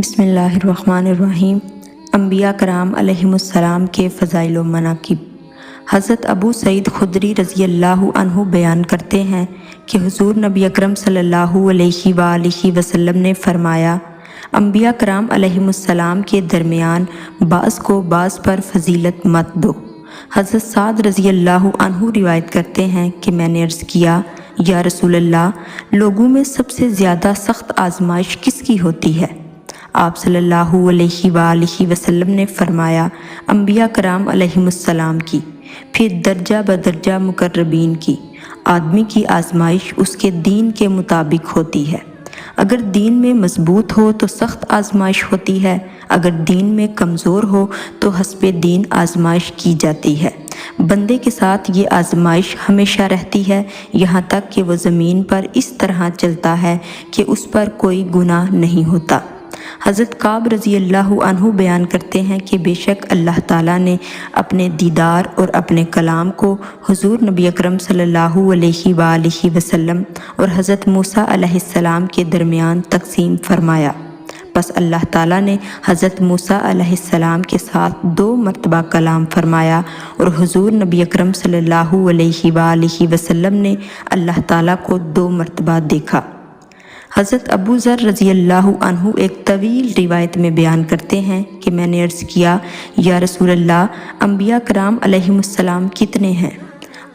بسم اللہ الرحمن الرحیم۔ انبیاء کرام علیہم السلام کے فضائل و مناقب۔ حضرت ابو سعید خدری رضی اللہ عنہ بیان کرتے ہیں کہ حضور نبی اکرم صلی اللہ علیہ وآلہ وسلم نے فرمایا، انبیاء کرام علیہم السلام کے درمیان بعض کو بعض پر فضیلت مت دو۔ حضرت سعد رضی اللہ عنہ روایت کرتے ہیں کہ میں نے عرض کیا، یا رسول اللہ، لوگوں میں سب سے زیادہ سخت آزمائش کس کی ہوتی ہے؟ آپ صلی اللہ علیہ وآلہ وسلم نے فرمایا، انبیاء کرام علیہم السلام کی، پھر درجہ بدرجہ مقربین کی۔ آدمی کی آزمائش اس کے دین کے مطابق ہوتی ہے۔ اگر دین میں مضبوط ہو تو سخت آزمائش ہوتی ہے، اگر دین میں کمزور ہو تو حسب دین آزمائش کی جاتی ہے۔ بندے کے ساتھ یہ آزمائش ہمیشہ رہتی ہے، یہاں تک کہ وہ زمین پر اس طرح چلتا ہے کہ اس پر کوئی گناہ نہیں ہوتا۔ حضرت کعب رضی اللہ عنہ بیان کرتے ہیں کہ بے شک اللہ تعالیٰ نے اپنے دیدار اور اپنے کلام کو حضور نبی اکرم صلی اللہ علیہ وآلہ وسلم اور حضرت موسیٰ علیہ السلام کے درمیان تقسیم فرمایا۔ پس اللہ تعالیٰ نے حضرت موسیٰ علیہ السلام کے ساتھ 2 مرتبہ کلام فرمایا، اور حضور نبی اکرم صلی اللہ علیہ وآلہ وسلم نے اللہ تعالیٰ کو 2 مرتبہ دیکھا۔ حضرت ابو ذر رضی اللہ عنہ ایک طویل روایت میں بیان کرتے ہیں کہ میں نے عرض کیا، یا رسول اللہ، انبیاء کرام علیہم السلام کتنے ہیں؟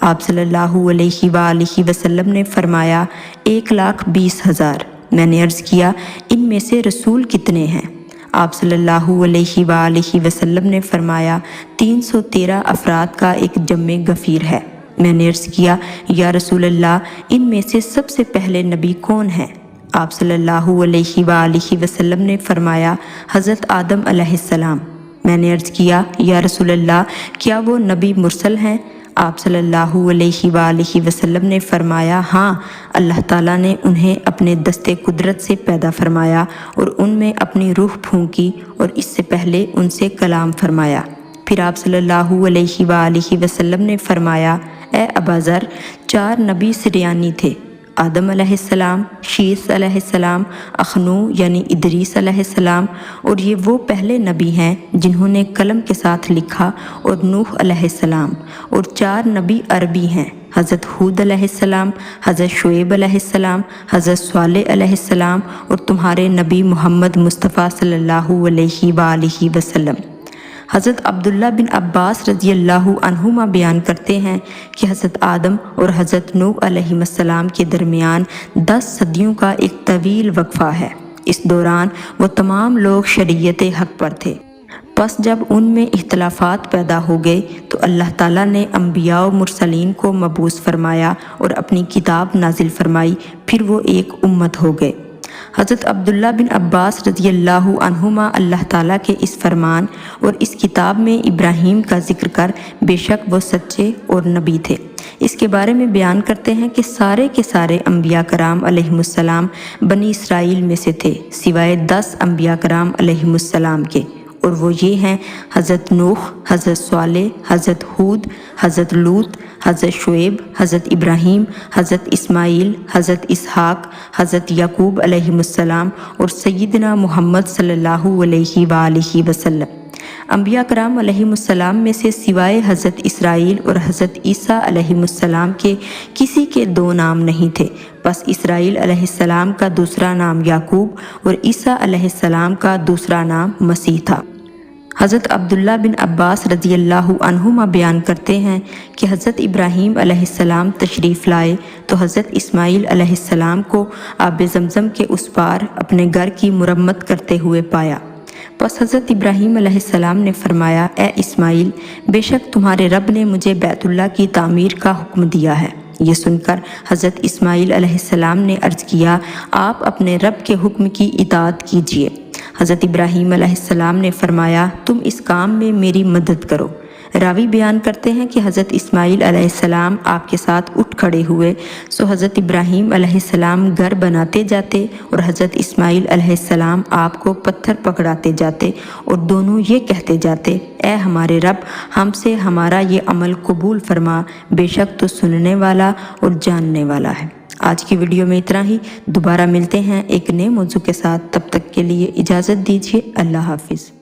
آپ صلی اللہ علیہ وآلہ وسلم نے فرمایا، 1,20,000۔ میں نے عرض کیا، ان میں سے رسول کتنے ہیں؟ آپ صلی اللہ علیہ وآلہ وسلم نے فرمایا، 313 افراد کا ایک جمع غفیر ہے۔ میں نے عرض کیا، یا رسول اللہ، ان میں سے سب سے پہلے نبی کون ہیں؟ آپ صلی اللہ علیہ وآلہ وسلم نے فرمایا، حضرت آدم علیہ السلام۔ میں نے عرض کیا، یا رسول اللہ، کیا وہ نبی مرسل ہیں؟ آپ صلی اللہ علیہ وآلہ وسلم نے فرمایا، ہاں، اللہ تعالیٰ نے انہیں اپنے دستے قدرت سے پیدا فرمایا اور ان میں اپنی روح پھونکی، اور اس سے پہلے ان سے کلام فرمایا۔ پھر آپ صلی اللہ علیہ وآلہ وسلم نے فرمایا، اے ابا ذر، 4 نبی سریانی تھے، آدم علیہ السلام، شیث علیہ السلام، اخنو یعنی ادریس علیہ السلام، اور یہ وہ پہلے نبی ہیں جنہوں نے قلم کے ساتھ لکھا، اور نوح علیہ السلام۔ اور 4 نبی عربی ہیں، حضرت ہود علیہ السلام، حضرت شعیب علیہ السلام، حضرت صالح علیہ السلام، اور تمہارے نبی محمد مصطفیٰ صلی اللہ علیہ وآلہ وسلم۔ حضرت عبداللہ بن عباس رضی اللہ عنہما بیان کرتے ہیں کہ حضرت آدم اور حضرت نوح علیہ السلام کے درمیان 10 صدیوں کا ایک طویل وقفہ ہے۔ اس دوران وہ تمام لوگ شریعت حق پر تھے۔ پس جب ان میں اختلافات پیدا ہو گئے تو اللہ تعالیٰ نے انبیاء و مرسلین کو مبعوث فرمایا اور اپنی کتاب نازل فرمائی، پھر وہ ایک امت ہو گئے۔ حضرت عبداللہ بن عباس رضی اللہ عنہما اللہ تعالیٰ کے اس فرمان اور اس کتاب میں ابراہیم کا ذکر کر بے شک وہ سچے اور نبی تھے، اس کے بارے میں بیان کرتے ہیں کہ سارے کے سارے انبیاء کرام علیہم السلام بنی اسرائیل میں سے تھے، سوائے 10 انبیاء کرام علیہم السلام کے، اور وہ یہ ہیں: حضرت نوح، حضرت صالح، حضرت ہود، حضرت لوط، حضرت شعیب، حضرت ابراہیم، حضرت اسماعیل، حضرت اسحاق، حضرت یعقوب علیہم السلام، اور سیدنا محمد صلی اللہ علیہ وآلہ وسلم۔ انبیاء کرام علیہم السلام میں سے سوائے حضرت اسرائیل اور حضرت عیسیٰ علیہم السلام کے کسی کے 2 نام نہیں تھے، بس اسرائیل علیہ السلام کا دوسرا نام یعقوب اور عیسیٰ علیہ السلام کا دوسرا نام مسیح تھا۔ حضرت عبداللہ بن عباس رضی اللہ عنہما بیان کرتے ہیں کہ حضرت ابراہیم علیہ السلام تشریف لائے تو حضرت اسماعیل علیہ السلام کو آب زمزم کے اس پار اپنے گھر کی مرمت کرتے ہوئے پایا۔ پس حضرت ابراہیم علیہ السلام نے فرمایا، اے اسماعیل، بے شک تمہارے رب نے مجھے بیت اللہ کی تعمیر کا حکم دیا ہے۔ یہ سن کر حضرت اسماعیل علیہ السلام نے عرض کیا، آپ اپنے رب کے حکم کی اطاعت کیجیے۔ حضرت ابراہیم علیہ السلام نے فرمایا، تم اس کام میں میری مدد کرو۔ راوی بیان کرتے ہیں کہ حضرت اسماعیل علیہ السلام آپ کے ساتھ اٹھ کھڑے ہوئے، سو حضرت ابراہیم علیہ السلام گھر بناتے جاتے اور حضرت اسماعیل علیہ السلام آپ کو پتھر پکڑاتے جاتے، اور دونوں یہ کہتے جاتے، اے ہمارے رب، ہم سے ہمارا یہ عمل قبول فرما، بے شک تو سننے والا اور جاننے والا ہے۔ آج کی ویڈیو میں اتنا ہی، دوبارہ ملتے ہیں ایک نئے موضوع کے ساتھ، تب تک کے لیے اجازت دیجیے، اللہ حافظ۔